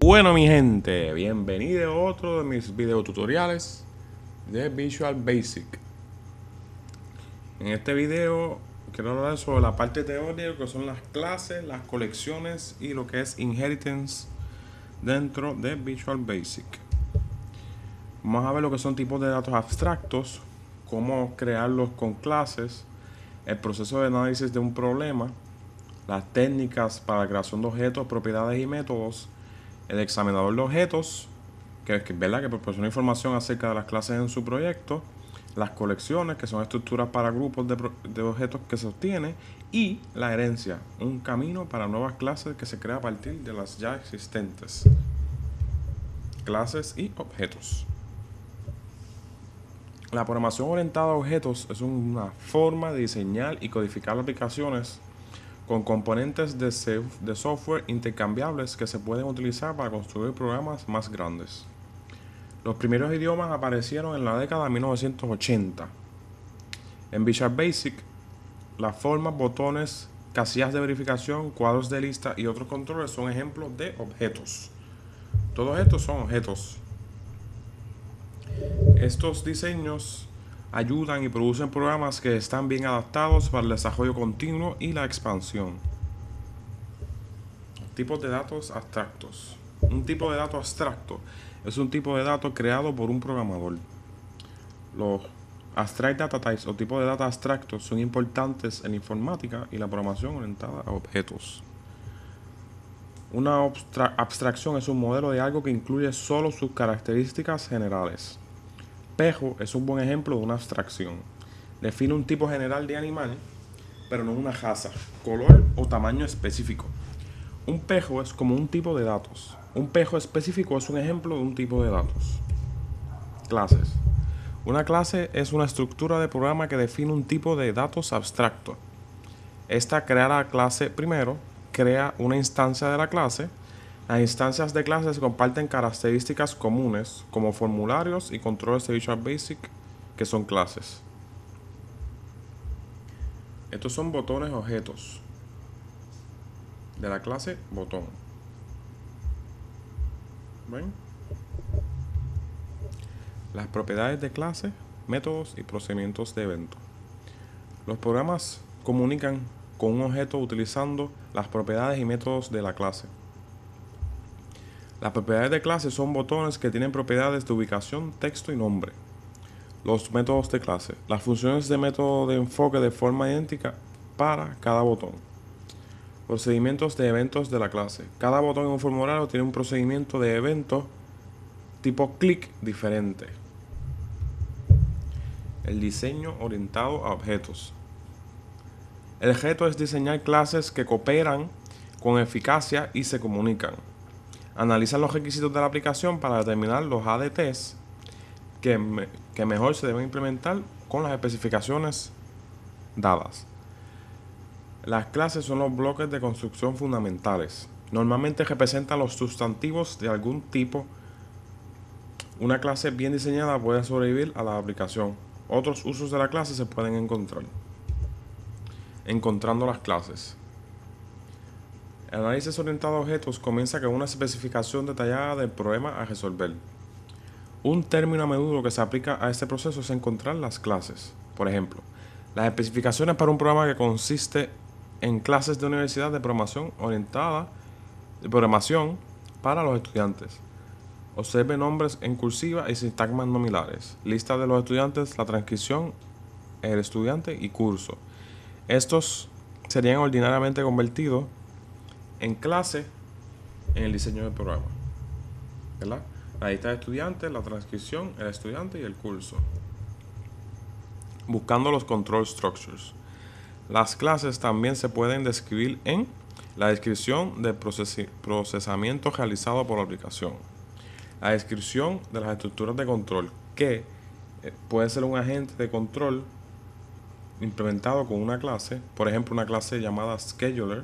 Bueno, mi gente, bienvenido a otro de mis videotutoriales de Visual Basic. En este video quiero hablar sobre la parte teórica, que son las clases, las colecciones y lo que es inheritance dentro de Visual Basic. Vamos a ver lo que son tipos de datos abstractos, cómo crearlos con clases, el proceso de análisis de un problema, las técnicas para la creación de objetos, propiedades y métodos, el examinador de objetos, que proporciona información acerca de las clases en su proyecto, las colecciones, que son estructuras para grupos de objetos que se obtiene, y la herencia, un camino para nuevas clases que se crea a partir de las ya existentes clases y objetos. La programación orientada a objetos es una forma de diseñar y codificar aplicaciones con componentes de software intercambiables que se pueden utilizar para construir programas más grandes. Los primeros idiomas aparecieron en la década de 1980. En Visual Basic, las formas, botones, casillas de verificación, cuadros de lista y otros controles son ejemplos de objetos. Todos estos son objetos. Estos diseños ayudan y producen programas que están bien adaptados para el desarrollo continuo y la expansión. Tipos de datos abstractos. Un tipo de dato abstracto es un tipo de dato creado por un programador. Los abstract data types o tipos de datos abstractos son importantes en la informática y la programación orientada a objetos. Una abstracción es un modelo de algo que incluye solo sus características generales. Pejo es un buen ejemplo de una abstracción. Define un tipo general de animal, pero no una raza, color o tamaño específico. Un pejo es como un tipo de datos. Un pejo específico es un ejemplo de un tipo de datos. Clases. Una clase es una estructura de programa que define un tipo de datos abstracto. Esta crea la clase primero, crea una instancia de la clase. Las instancias de clases comparten características comunes como formularios y controles de Visual Basic que son clases. Estos son botones objetos de la clase botón. ¿Ven? Las propiedades de clase, métodos y procedimientos de evento. Los programas comunican con un objeto utilizando las propiedades y métodos de la clase. Las propiedades de clase son botones que tienen propiedades de ubicación, texto y nombre. Los métodos de clase. Las funciones de método de enfoque de forma idéntica para cada botón. Procedimientos de eventos de la clase. Cada botón en un formulario tiene un procedimiento de evento tipo clic diferente. El diseño orientado a objetos. El reto es diseñar clases que cooperan con eficacia y se comunican. Analizan los requisitos de la aplicación para determinar los ADTs que mejor se deben implementar con las especificaciones dadas. Las clases son los bloques de construcción fundamentales. Normalmente representan los sustantivos de algún tipo. Una clase bien diseñada puede sobrevivir a la aplicación. Otros usos de la clase se pueden encontrar. Encontrando las clases. El análisis orientado a objetos comienza con una especificación detallada del problema a resolver. Un término a menudo que se aplica a este proceso es encontrar las clases. Por ejemplo, las especificaciones para un programa que consiste en clases de universidad de programación orientada de programación para los estudiantes. Observe nombres en cursiva y sintagmas nominales. Lista de los estudiantes, la transcripción, el estudiante y curso. Estos serían ordinariamente convertidos en clase en el diseño del programa, ¿verdad? La lista de estudiantes, la transcripción, el estudiante y el curso. Buscando los control structures. Las clases también se pueden describir en la descripción del procesamiento realizado por la aplicación. La descripción de las estructuras de control, que puede ser un agente de control implementado con una clase, por ejemplo una clase llamada scheduler,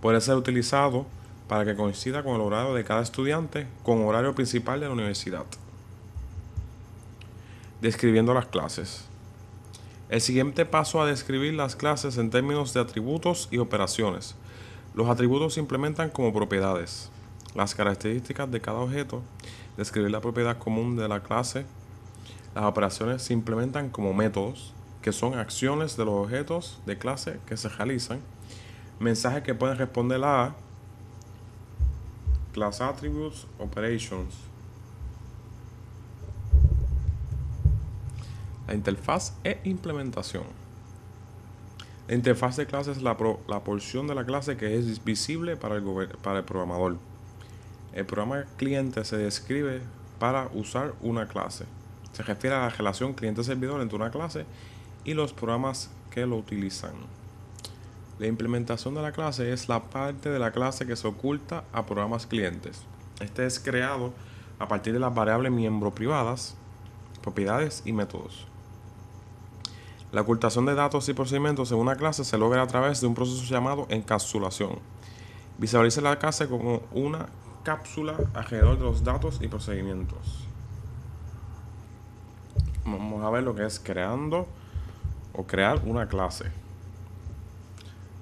puede ser utilizado para que coincida con el horario de cada estudiante con horario principal de la universidad. Describiendo las clases. El siguiente paso a describir las clases en términos de atributos y operaciones. Los atributos se implementan como propiedades. Las características de cada objeto, describir la propiedad común de la clase. Las operaciones se implementan como métodos, que son acciones de los objetos de clase que se realizan. Mensajes que pueden responder a Class Attributes Operations. La interfaz e implementación. La interfaz de clase es la porción de la clase que es visible para el programador. El programa cliente se describe para usar una clase. Se refiere a la relación cliente-servidor entre una clase y los programas que lo utilizan. La implementación de la clase es la parte de la clase que se oculta a programas clientes. Este es creado a partir de las variables miembro privadas, propiedades y métodos. La ocultación de datos y procedimientos en una clase se logra a través de un proceso llamado encapsulación. Visualiza la clase como una cápsula alrededor de los datos y procedimientos. Vamos a ver lo que es creando o crear una clase.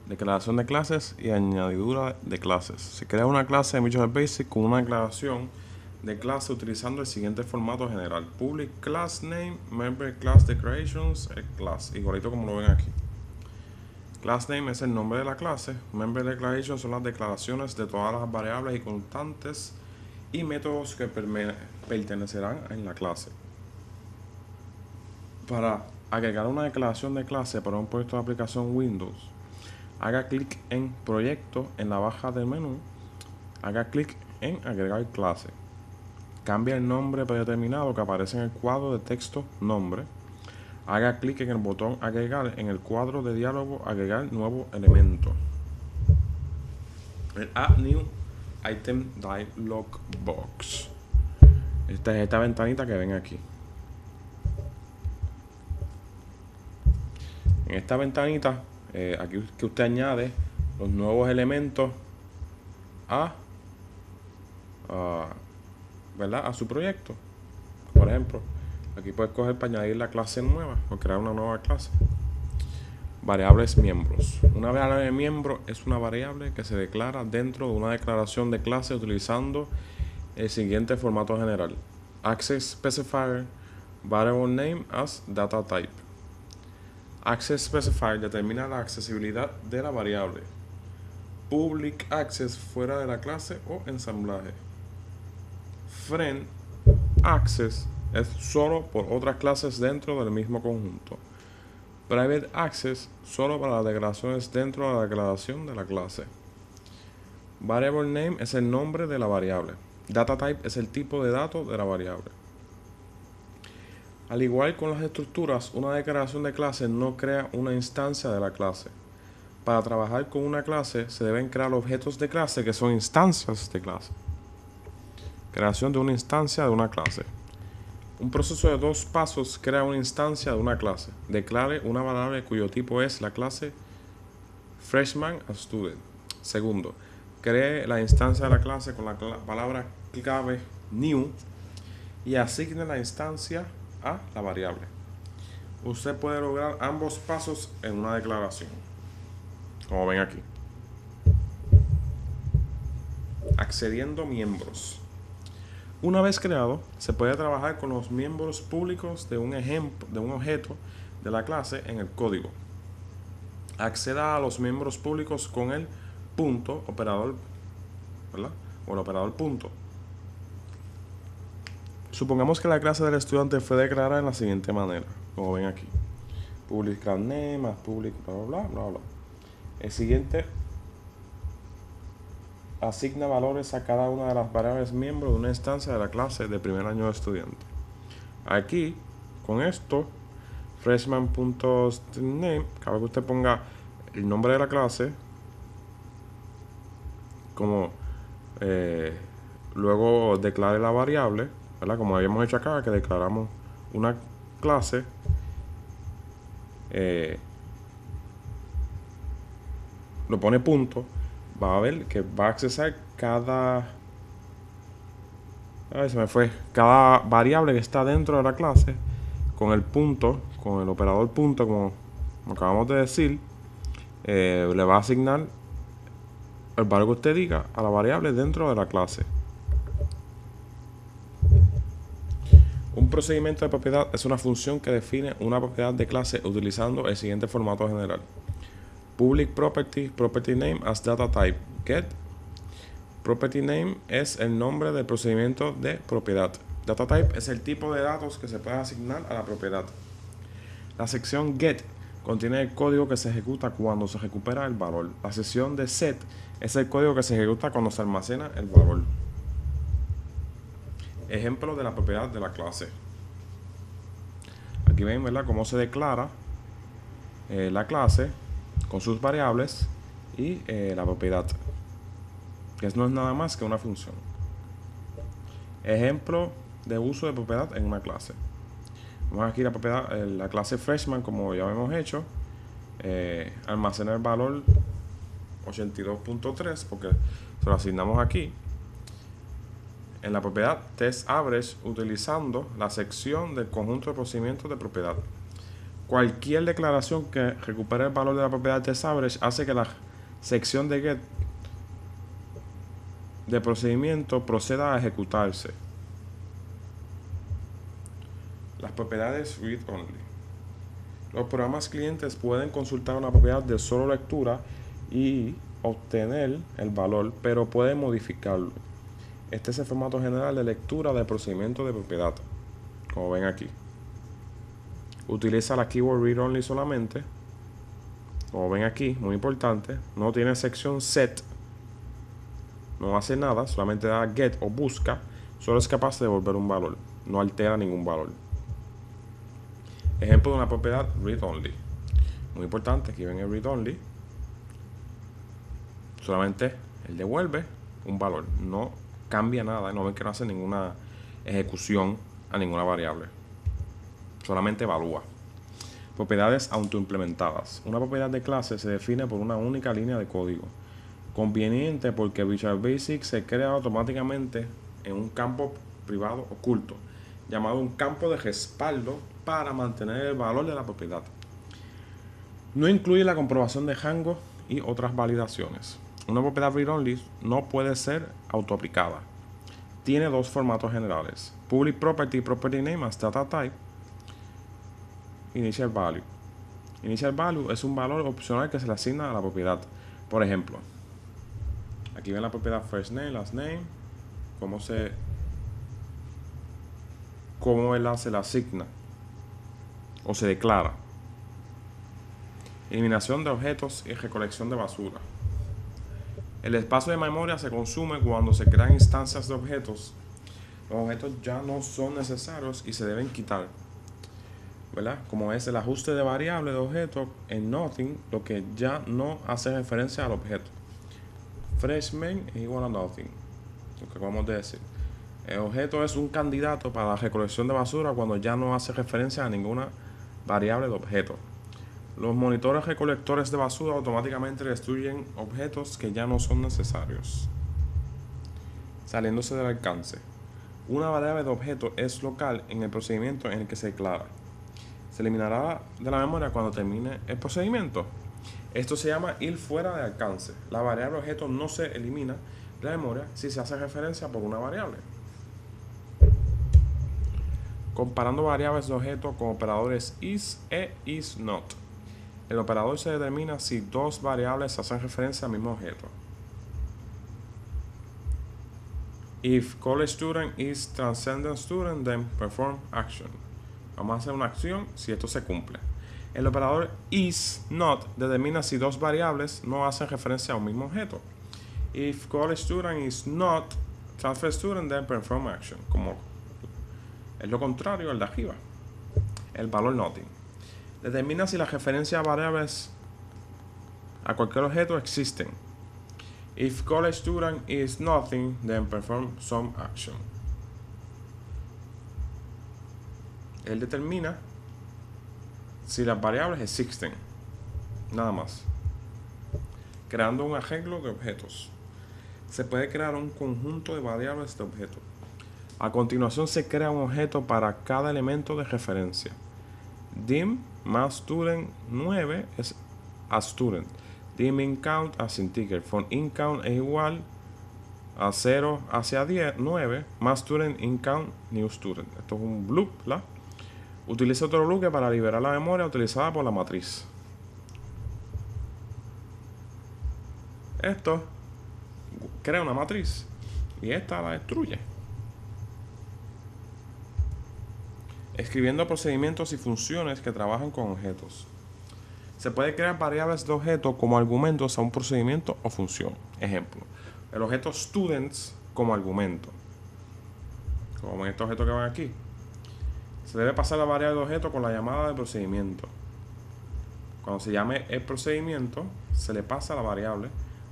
Declaración de clases y añadidura de clases. Se crea una clase en Visual Basic con una declaración de clase utilizando el siguiente formato general: public class name, member class declarations, class, igualito como lo ven aquí. Class name es el nombre de la clase, member declarations son las declaraciones de todas las variables y constantes y métodos que pertenecerán en la clase. Para agregar una declaración de clase para un proyecto de aplicación Windows, haga clic en Proyecto en la barra del menú, haga clic en Agregar clase. Cambia el nombre predeterminado que aparece en el cuadro de texto Nombre. Haga clic en el botón Agregar en el cuadro de diálogo Agregar nuevo elemento. El Add New Item Dialog Box. Esta es esta ventanita que ven aquí. En esta ventanita, aquí que usted añade los nuevos elementos ¿verdad? A su proyecto. Por ejemplo, aquí puedes coger para añadir la clase nueva o crear una nueva clase. Variables miembros. Una variable de miembro es una variable que se declara dentro de una declaración de clase utilizando el siguiente formato general: Access Specifier Variable Name as Data Type. Access Specifier determina la accesibilidad de la variable. Public Access fuera de la clase o ensamblaje. Friend Access es solo por otras clases dentro del mismo conjunto. Private Access solo para las declaraciones dentro de la declaración de la clase. Variable Name es el nombre de la variable. Data Type es el tipo de datos de la variable. Al igual con las estructuras, una declaración de clase no crea una instancia de la clase. Para trabajar con una clase se deben crear objetos de clase que son instancias de clase. Creación de una instancia de una clase. Un proceso de 2 pasos crea una instancia de una clase. Declare una variable cuyo tipo es la clase Freshman a Student. Segundo, cree la instancia de la clase con la palabra clave new y asigne la instancia a la variable. Usted puede lograr ambos pasos en una declaración, como ven aquí. Accediendo miembros. Una vez creado, se puede trabajar con los miembros públicos de un objeto de la clase en el código. Acceda a los miembros públicos con el punto operador, ¿verdad? O el operador punto. Supongamos que la clase del estudiante fue declarada en la siguiente manera, como ven aquí: public class name más public bla bla bla bla. El siguiente asigna valores a cada una de las variables miembros de una instancia de la clase de primer año de estudiante. Aquí, con esto, freshman.name, cada vez que usted ponga el nombre de la clase, como luego declare la variable, ¿verdad? Como habíamos hecho acá, que declaramos una clase, lo pone punto, va a ver que va a accesar cada variable que está dentro de la clase con el punto, con el operador punto, como acabamos de decir. Le va a asignar el valor que usted diga a la variable dentro de la clase. Un procedimiento de propiedad es una función que define una propiedad de clase utilizando el siguiente formato general: public property, property name as data type, get. Property name es el nombre del procedimiento de propiedad. Data type es el tipo de datos que se puede asignar a la propiedad. La sección get contiene el código que se ejecuta cuando se recupera el valor. La sección de set es el código que se ejecuta cuando se almacena el valor. Ejemplo de la propiedad de la clase. Aquí ven, ¿verdad?, cómo se declara la clase con sus variables y la propiedad, que no es nada más que una función. Ejemplo de uso de propiedad en una clase. Vamos aquí la propiedad, la clase freshman, como ya hemos hecho, almacena el valor 82.3 porque se lo asignamos aquí en la propiedad testAverage utilizando la sección del conjunto de procedimientos de propiedad. Cualquier declaración que recupere el valor de la propiedad testAverage hace que la sección de get de procedimiento proceda a ejecutarse. Las propiedades read-only. Los programas clientes pueden consultar una propiedad de solo lectura y obtener el valor, pero pueden modificarlo. Este es el formato general de lectura del procedimiento de propiedad, como ven aquí. Utiliza la keyword read-only solamente, como ven aquí, muy importante. No tiene sección set, no hace nada, solamente da get o busca. Solo es capaz de devolver un valor, no altera ningún valor. Ejemplo de una propiedad read-only. Muy importante, aquí ven el read-only. Solamente él devuelve un valor, no cambia nada, no ven que no hace ninguna ejecución a ninguna variable. Solamente evalúa. Propiedades autoimplementadas. Una propiedad de clase se define por una única línea de código. Conveniente porque Visual Basic se crea automáticamente en un campo privado oculto, llamado un campo de respaldo, para mantener el valor de la propiedad. No incluye la comprobación de rango y otras validaciones. Una propiedad read-only no puede ser autoaplicada. Tiene dos formatos generales: public property y property name as data type. Initial value. Initial value es un valor opcional que se le asigna a la propiedad. Por ejemplo, aquí ven la propiedad first name, last name, cómo se le asigna o se declara. Eliminación de objetos y recolección de basura. El espacio de memoria se consume cuando se crean instancias de objetos. Los objetos ya no son necesarios y se deben quitar, ¿verdad? Como es el ajuste de variable de objeto en nothing, lo que ya no hace referencia al objeto. Freshman es igual a nothing, lo que acabamos de decir. El objeto es un candidato para la recolección de basura cuando ya no hace referencia a ninguna variable de objeto. Los monitores recolectores de basura automáticamente destruyen objetos que ya no son necesarios. Saliéndose del alcance. Una variable de objeto es local en el procedimiento en el que se declara. Se eliminará de la memoria cuando termine el procedimiento. Esto se llama ir fuera de alcance. La variable objeto no se elimina de la memoria si se hace referencia por una variable. Comparando variables de objeto con operadores is e is not. El operador se determina si dos variables hacen referencia al mismo objeto. If call student is transcendent student, then perform action. Vamos a hacer una acción si esto se cumple. El operador is not determina si dos variables no hacen referencia a un mismo objeto. If call student is not transfer student, then perform action. Como es lo contrario al de arriba. El valor nothing determina si las referencias a variables a cualquier objeto existen. If call student is nothing, then perform some action. Él determina si las variables existen, nada más, creando un arreglo de objetos. Se puede crear un conjunto de variables de objetos. A continuación se crea un objeto para cada elemento de referencia. Dim más student 9 es a student. dim incount as integer. For incount es igual a 0 hacia 10, 9, más student incount new student. Esto es un loop, ¿verdad? Utiliza otro loop para liberar la memoria utilizada por la matriz. Esto crea una matriz y esta la destruye. Escribiendo procedimientos y funciones que trabajan con objetos. Se puede crear variables de objeto como argumentos a un procedimiento o función. Ejemplo, el objeto students como argumento, como en este objeto que van aquí. Se debe pasar la variable de objeto con la llamada de procedimiento. Cuando se llame el procedimiento, se le pasa la variable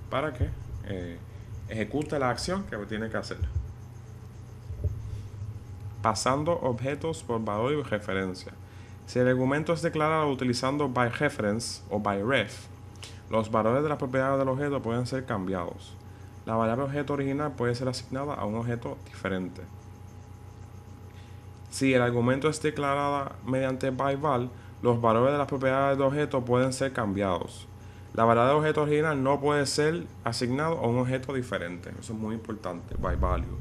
para que ejecute la acción que tiene que hacer. Pasando objetos por valor y referencia. Si el argumento es declarado utilizando by reference o by ref, los valores de las propiedades del objeto pueden ser cambiados. La variable objeto original puede ser asignada a un objeto diferente. Si el argumento es declarado mediante by val, los valores de las propiedades del objeto pueden ser cambiados. La variable de objeto original no puede ser asignado a un objeto diferente. Eso es muy importante, by value,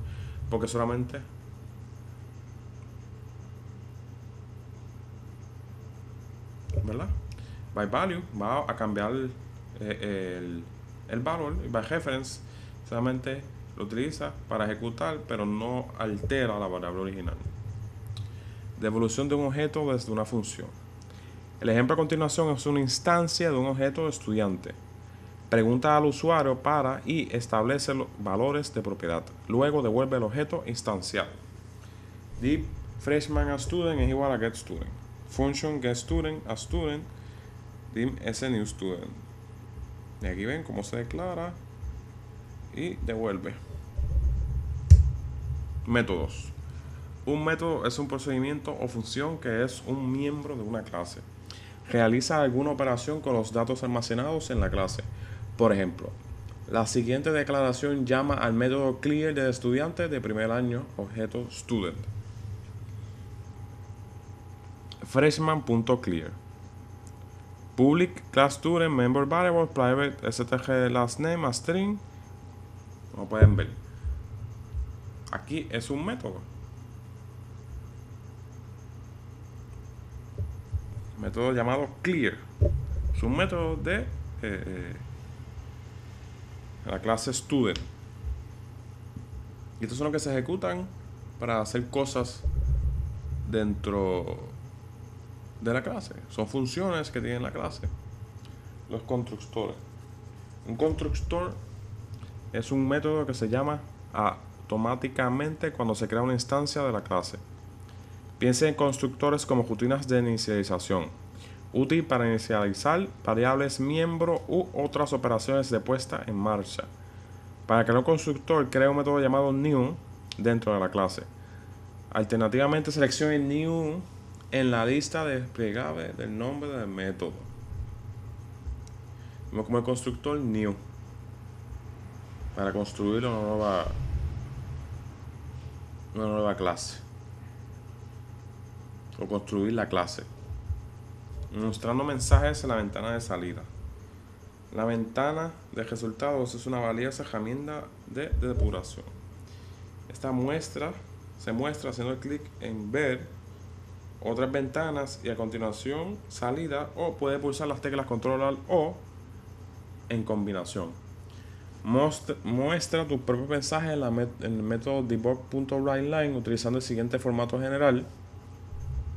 porque solamente ¿verdad? By value va a cambiar el valor, y by reference solamente lo utiliza para ejecutar, pero no altera la variable original. Devolución de un objeto desde una función. El ejemplo a continuación es una instancia de un objeto de estudiante. Pregunta al usuario para y establece los valores de propiedad. Luego devuelve el objeto instanciado. Div freshman a student es igual a get student. Function get student a student, dim s new student. Y aquí ven cómo se declara y devuelve. Métodos. Un método es un procedimiento o función que es un miembro de una clase. Realiza alguna operación con los datos almacenados en la clase. Por ejemplo, la siguiente declaración llama al método clear del estudiante de primer año, objeto student. Freshman.clear. Public class student member variable private str last name a string. Como pueden ver, aquí es un método. Método llamado clear. Es un método de la clase student. Y estos son los que se ejecutan para hacer cosas dentro de la clase. Son funciones que tiene la clase. Los constructores. Un constructor es un método que se llama automáticamente cuando se crea una instancia de la clase. Piense en constructores como rutinas de inicialización, útil para inicializar variables miembro u otras operaciones de puesta en marcha. Para crear un constructor, crea un método llamado new dentro de la clase. Alternativamente, seleccione new en la lista desplegable del nombre del método. Vemos como el constructor new para construir una nueva clase o construir la clase, mostrando mensajes en la ventana de salida. La ventana de resultados es una valiosa herramienta de depuración. Esta se muestra haciendo clic en ver otras ventanas y a continuación salida, o puede pulsar las teclas control alt o en combinación. Muestra tus propios mensajes en el método debug.writeLine utilizando el siguiente formato general.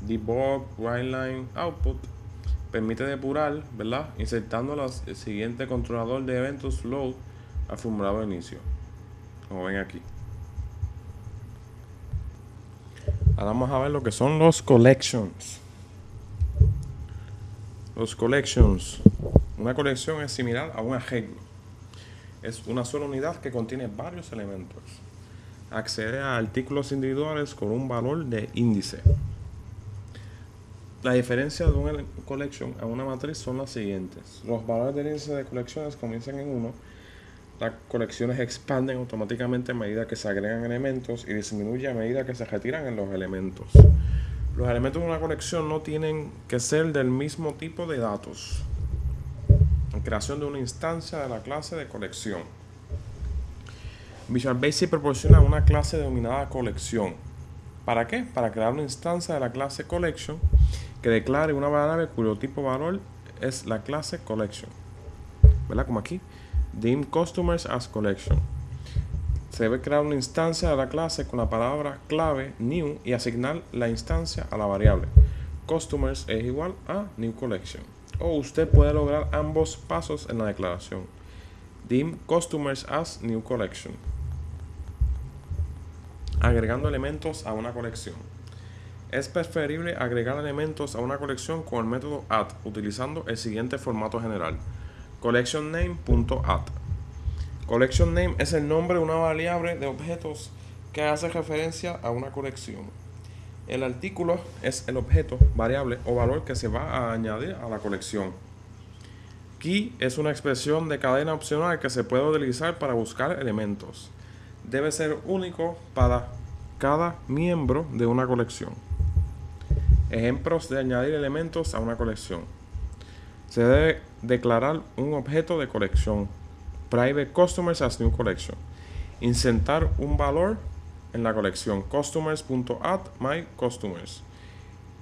Debug writeLine output permite depurar, ¿verdad? Insertando el siguiente controlador de eventos load al formulario de inicio, como ven aquí. Ahora vamos a ver lo que son los collections. Los collections. Una colección es similar a un arreglo. Es una sola unidad que contiene varios elementos. Accede a artículos individuales con un valor de índice. La diferencia de una collection a una matriz son las siguientes. Los valores del índice de colecciones comienzan en 1. Las colecciones expanden automáticamente a medida que se agregan elementos y disminuyen a medida que se retiran en los elementos. Los elementos de una colección no tienen que ser del mismo tipo de datos. Creación de una instancia de la clase de colección. Visual Basic proporciona una clase denominada colección. ¿Para qué? Para crear una instancia de la clase collection que declare una variable cuyo tipo valor es la clase collection. ¿Verdad? Como aquí. Dim customers as collection. Se debe crear una instancia de la clase con la palabra clave new y asignar la instancia a la variable. Customers es igual a new collection. O usted puede lograr ambos pasos en la declaración. Dim customers as new collection. Agregando elementos a una colección. Es preferible agregar elementos a una colección con el método add, utilizando el siguiente formato general: collectionname.add. Collection name es el nombre de una variable de objetos que hace referencia a una colección. El artículo es el objeto, variable o valor que se va a añadir a la colección. Key es una expresión de cadena opcional que se puede utilizar para buscar elementos. Debe ser único para cada miembro de una colección. Ejemplos de añadir elementos a una colección. Se debe declarar un objeto de colección. Private customers as new collection. Insertar un valor en la colección. Customers.add my customers.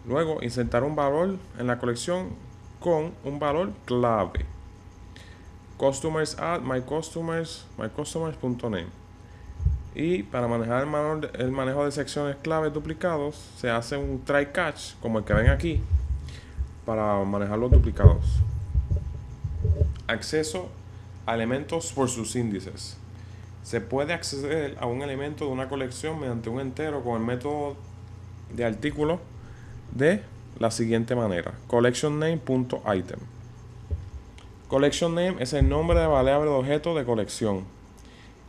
Luego, insertar un valor en la colección con un valor clave. Customers add my customers.name. Y para manejar el manejo de secciones clave duplicados, se hace un try catch, como el que ven aquí, para manejar los duplicados. Acceso a elementos por sus índices. Se puede acceder a un elemento de una colección mediante un entero con el método de artículo de la siguiente manera: collectionname.item. Collection name es el nombre de variable de objeto de colección.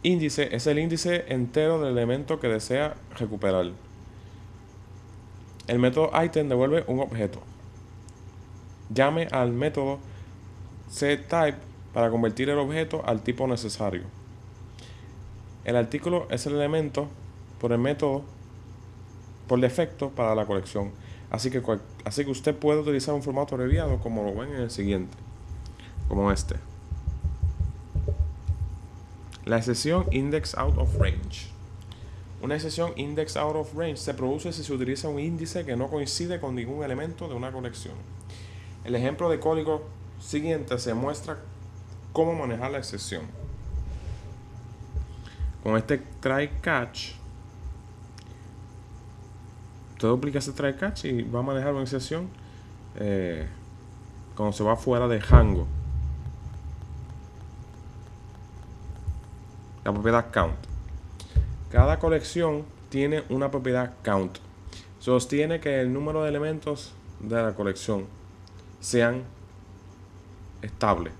Índice es el índice entero del elemento que desea recuperar. El método item devuelve un objeto. Llame al método setType para convertir el objeto al tipo necesario. El artículo es el elemento por el método por defecto para la colección. Así que usted puede utilizar un formato abreviado como lo ven en el siguiente, como este. La excepción index out of range. Una excepción index out of range se produce si se utiliza un índice que no coincide con ningún elemento de una colección. El ejemplo de código siguiente se muestra cómo manejar la excepción. Con este try catch, usted duplica ese try catch y va a manejar una excepción cuando se va fuera de rango. La propiedad count. Cada colección tiene una propiedad count. Sostiene que el número de elementos de la colección sean estables.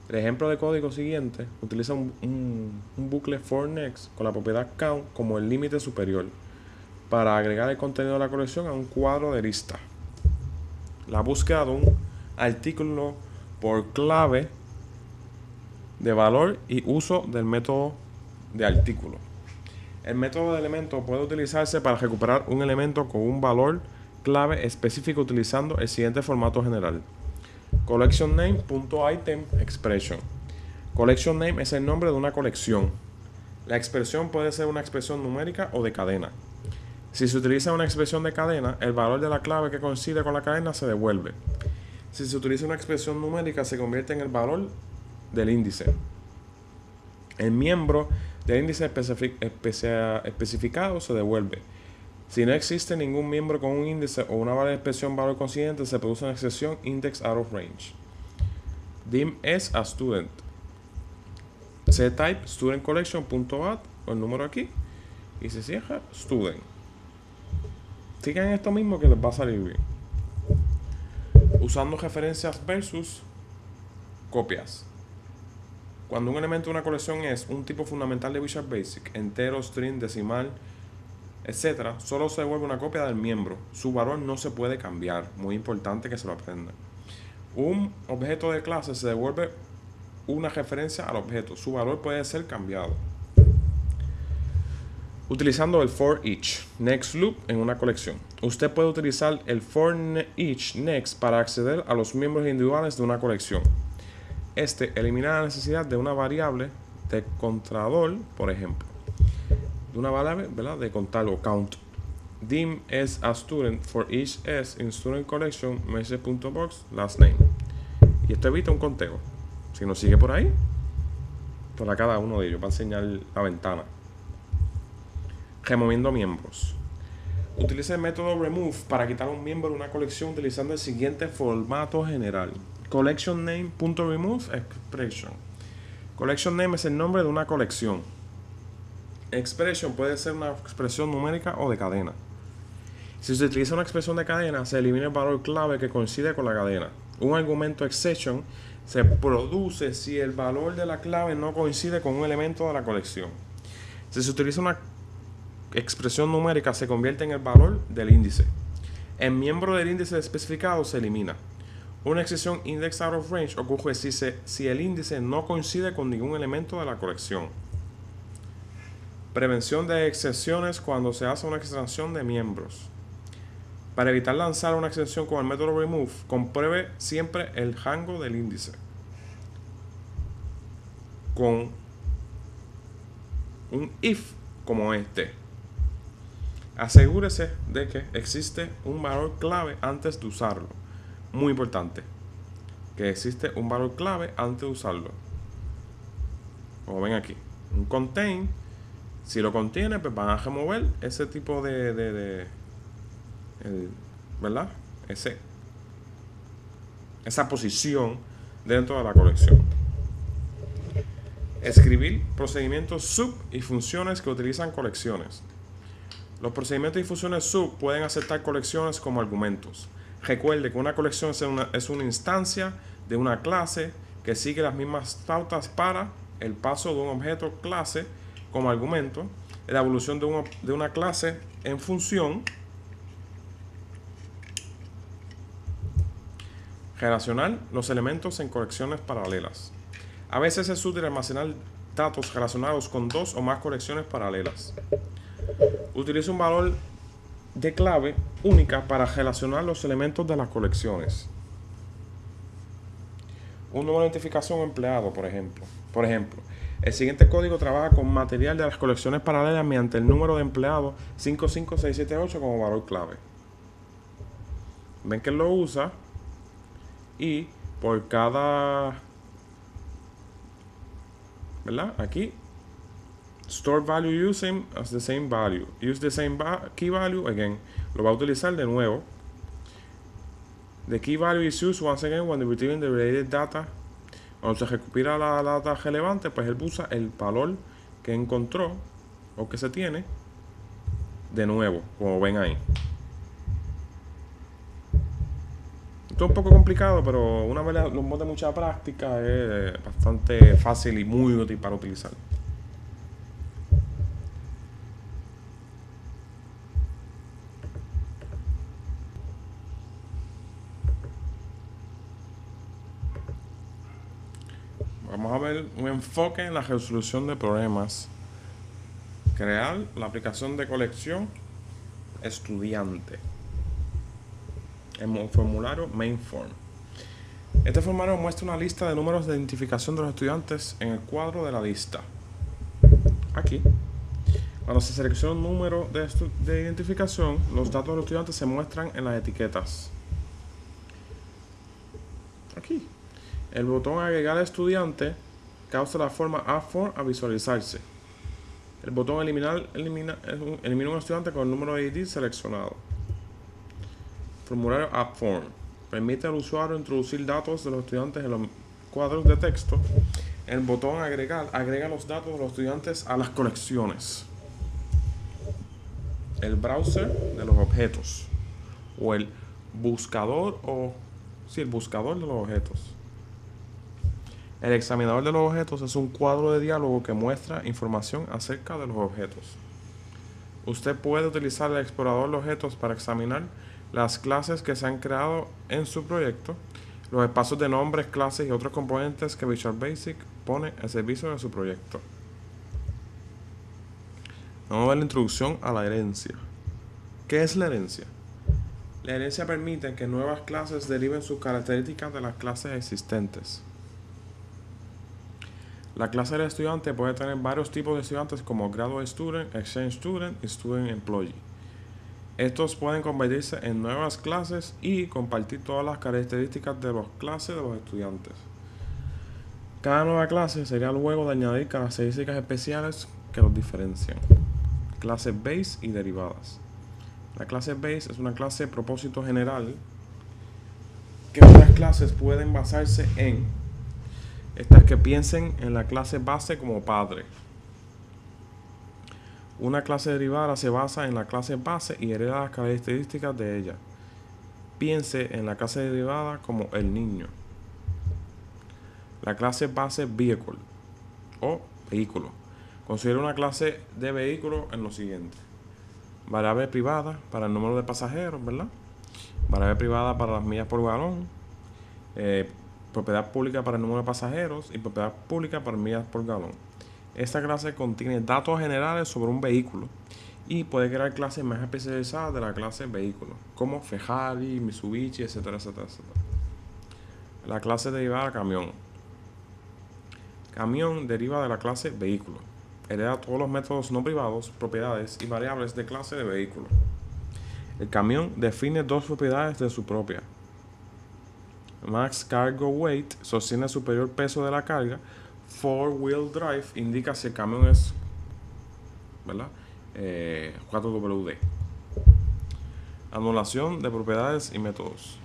El ejemplo de código siguiente utiliza un bucle for next con la propiedad count como el límite superior para agregar el contenido de la colección a un cuadro de lista. La búsqueda de un artículo por clave de valor y uso del método de artículo. El método de elemento puede utilizarse para recuperar un elemento con un valor clave específico utilizando el siguiente formato general: collectionname.item expression. Collection name es el nombre de una colección. La expresión puede ser una expresión numérica o de cadena. Si se utiliza una expresión de cadena, el valor de la clave que coincide con la cadena se devuelve. Si se utiliza una expresión numérica, se convierte en el valor del índice. El miembro del índice especificado se devuelve. Si no existe ningún miembro con un índice o una variable de expresión valor coincidente, se produce una excepción index out of range. Dim es a student. setType studentCollection.add, el número aquí, y se cierra student. Sigan esto mismo que les va a salir bien. Usando referencias versus copias. Cuando un elemento de una colección es un tipo fundamental de Visual Basic, entero, string, decimal, etc., solo se devuelve una copia del miembro. Su valor no se puede cambiar. Muy importante que se lo aprendan. Un objeto de clase se devuelve una referencia al objeto. Su valor puede ser cambiado. Utilizando el for each next loop en una colección. Usted puede utilizar el for each next para acceder a los miembros individuales de una colección. Este elimina la necesidad de una variable de contador, por ejemplo. De una variable, ¿verdad?, de contar o count. Dim as a student for each s in student collection message.box last name. Y esto evita un conteo. Si nos sigue por ahí, para cada uno de ellos va a enseñar la ventana. Removiendo miembros. Utiliza el método remove para quitar un miembro de una colección utilizando el siguiente formato general. Collection name.remove expression. Collection name es el nombre de una colección. Expression puede ser una expresión numérica o de cadena. Si se utiliza una expresión de cadena, se elimina el valor clave que coincide con la cadena. Un argumento exception se produce si el valor de la clave no coincide con un elemento de la colección. Si se utiliza una expresión numérica, se convierte en el valor del índice. El miembro del índice especificado se elimina. Una excepción index out of range ocurre si el índice no coincide con ningún elemento de la colección. Prevención de excepciones cuando se hace una extracción de miembros. Para evitar lanzar una excepción con el método remove, compruebe siempre el rango del índice con un if como este. Asegúrese de que existe un valor clave antes de usarlo. Muy importante, que existe un valor clave antes de usarlo. Como ven aquí, un contain, si lo contiene, pues van a remover ese tipo ¿verdad? Esa posición dentro de la colección. Escribir procedimientos sub y funciones que utilizan colecciones. Los procedimientos y funciones sub pueden aceptar colecciones como argumentos. Recuerde que una colección es una instancia de una clase que sigue las mismas pautas para el paso de un objeto clase como argumento, la evolución de una clase en función, relacionar los elementos en colecciones paralelas. A veces es útil almacenar datos relacionados con dos o más colecciones paralelas. Utiliza un valor de clave única para relacionar los elementos de las colecciones. Un número de identificación empleado, por ejemplo. El siguiente código trabaja con material de las colecciones paralelas mediante el número de empleado 55678 como valor clave. Ven que lo usa y por cada, ¿verdad? Aquí, store value using as the same value. Use the same key value again. Lo va a utilizar de nuevo. The key value is used once again when retrieving the related data. Cuando se recupera la data relevante, pues él usa el valor que encontró o que se tiene de nuevo, como ven ahí. Esto es un poco complicado, pero una vez lo de mucha práctica es bastante fácil y muy útil para utilizar. Vamos a ver un enfoque en la resolución de problemas. Crear la aplicación de colección estudiante. El formulario MainForm. Este formulario muestra una lista de números de identificación de los estudiantes en el cuadro de la lista. Aquí, cuando se selecciona un número de identificación, los datos de los estudiantes se muestran en las etiquetas. Aquí. El botón agregar estudiante causa la forma AppForm a visualizarse. El botón elimina un estudiante con el número de ID seleccionado. Formulario AppForm permite al usuario introducir datos de los estudiantes en los cuadros de texto. El botón agregar agrega los datos de los estudiantes a las colecciones. El browser de los objetos o el buscador el buscador de los objetos. El examinador de los objetos es un cuadro de diálogo que muestra información acerca de los objetos. Usted puede utilizar el explorador de objetos para examinar las clases que se han creado en su proyecto, los espacios de nombres, clases y otros componentes que Visual Basic pone al servicio de su proyecto. Vamos a ver la introducción a la herencia. ¿Qué es la herencia? La herencia permite que nuevas clases deriven sus características de las clases existentes. La clase del estudiante puede tener varios tipos de estudiantes como Graduate Student, Exchange Student y Student Employee. Estos pueden convertirse en nuevas clases y compartir todas las características de las clases de los estudiantes. Cada nueva clase sería luego de añadir características especiales que los diferencian. Clases base y derivadas. La clase base es una clase de propósito general que otras clases pueden basarse en estas que piensen en la clase base como padre. Una clase derivada se basa en la clase base y hereda las características de ella. Piense en la clase derivada como el niño. La clase base vehicle o vehículo. Considera una clase de vehículo en lo siguiente. Variable privada para el número de pasajeros, ¿verdad? Variable privada para las millas por galón. Propiedad pública para el número de pasajeros y propiedad pública para millas por galón. Esta clase contiene datos generales sobre un vehículo y puede crear clases más especializadas de la clase vehículo, como Ferrari, Mitsubishi, etcétera, etcétera, etcétera. La clase derivada camión. Camión deriva de la clase vehículo. Hereda todos los métodos no privados, propiedades y variables de clase de vehículo. El camión define dos propiedades de su propia. Max Cargo Weight sostiene el superior peso de la carga. Four-wheel drive indica si el camión es, ¿verdad? 4WD. Anulación de propiedades y métodos.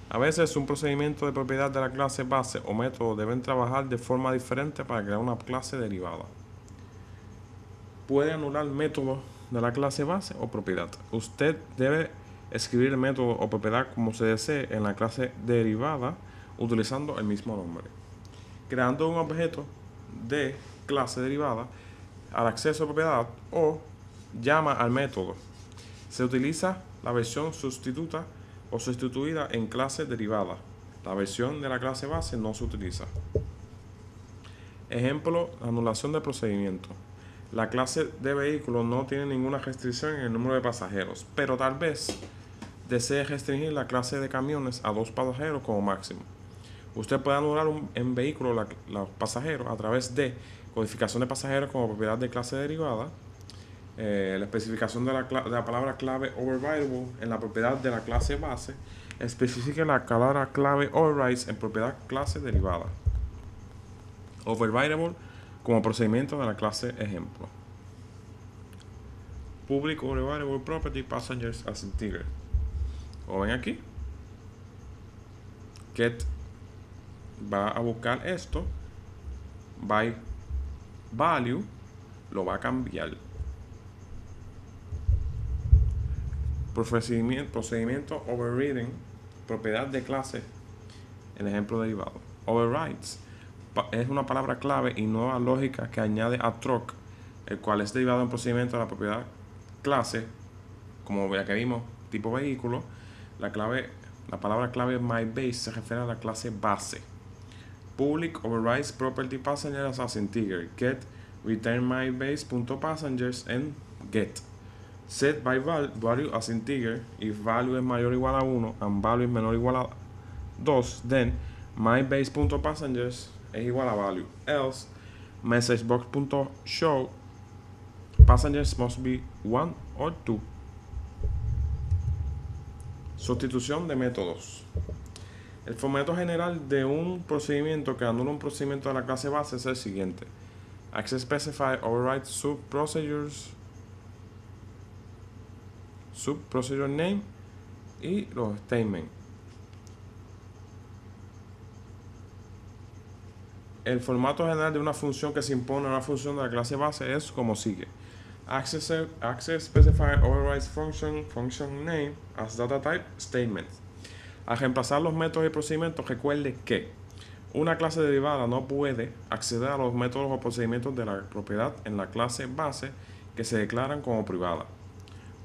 A veces un procedimiento de propiedad de la clase base o método deben trabajar de forma diferente para crear una clase derivada. Puede anular método de la clase base o propiedad. Usted debe escribir el método o propiedad como se desee en la clase derivada utilizando el mismo nombre. Creando un objeto de clase derivada al acceso a propiedad o llama al método. Se utiliza la versión sustituta o sustituida en clase derivada. La versión de la clase base no se utiliza. Ejemplo, anulación de procedimiento. La clase de vehículo no tiene ninguna restricción en el número de pasajeros, pero tal vez desee restringir la clase de camiones a 2 pasajeros como máximo. Usted puede anular en vehículo los pasajeros a través de codificación de pasajeros como propiedad de clase derivada, la especificación de la palabra clave overridable en la propiedad de la clase base, especifique la palabra clave overrides en propiedad clase derivada. Overridable como procedimiento de la clase ejemplo. Public overridable property passengers as integer. Como ven aquí, get va a buscar esto, by value lo va a cambiar. Procedimiento overriding, propiedad de clase, el ejemplo derivado. Overrides es una palabra clave y nueva lógica que añade a truck, el cual es derivado en procedimiento de la propiedad clase, como ya que vimos, tipo vehículo. La palabra clave myBase se refiere a la clase base. Public overrides property passengers as integer. Get return myBase.passengers and get. Set by value as integer. If value es mayor o igual a 1 and value es menor o igual a 2, then myBase.passengers es igual a value. Else, messagebox.show passengers must be 1 or 2. Sustitución de métodos. El formato general de un procedimiento que anula un procedimiento de la clase base es el siguiente. Access specify override subprocedure name y los statements. El formato general de una función que se impone a una función de la clase base es como sigue. Access specify overrides function name as data type statement. Al reemplazar los métodos y procedimientos, recuerde que una clase derivada no puede acceder a los métodos o procedimientos de la propiedad en la clase base que se declaran como privada.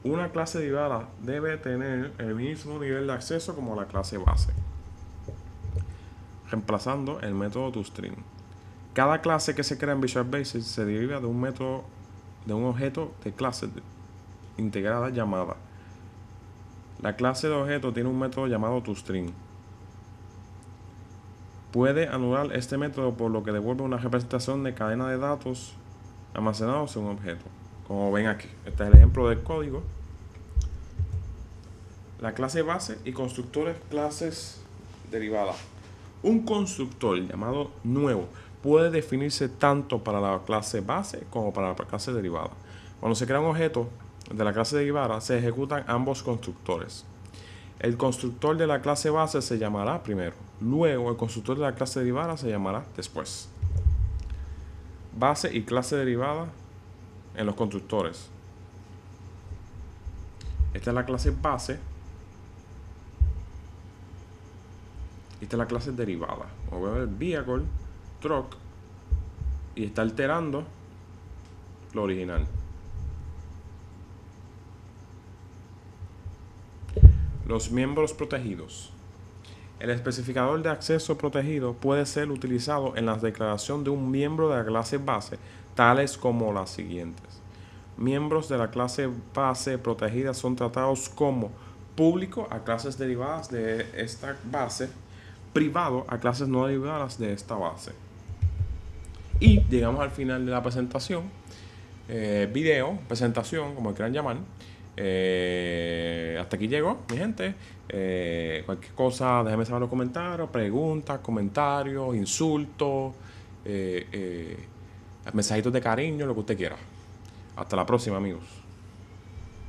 Una clase derivada debe tener el mismo nivel de acceso como la clase base. Reemplazando el método toString. Cada clase que se crea en Visual Basic se deriva de un objeto de clase integrada llamada. La clase de objeto tiene un método llamado toString. puede anular este método, por lo que devuelve una representación de cadena de datos almacenados en un objeto. Como ven aquí, este es el ejemplo del código. La clase base y constructores clases derivadas. Un constructor llamado nuevo puede definirse tanto para la clase base como para la clase derivada. Cuando se crea un objeto de la clase derivada, se ejecutan ambos constructores. El constructor de la clase base se llamará primero. Luego, el constructor de la clase derivada se llamará después. Base y clase derivada en los constructores. Esta es la clase base. Esta es la clase derivada. Voy a ver vehicle, truck, y está alterando lo original. Los miembros protegidos. El especificador de acceso protegido puede ser utilizado en la declaración de un miembro de la clase base, tales como las siguientes. Miembros de la clase base protegida son tratados como público a clases derivadas de esta base, privado a clases no derivadas de esta base. Y llegamos al final de la presentación, video, presentación, como quieran llamar. Hasta aquí llego, mi gente. Cualquier cosa, déjenme saber en los comentarios, preguntas, comentarios, insultos, mensajitos de cariño, lo que usted quiera. Hasta la próxima, amigos.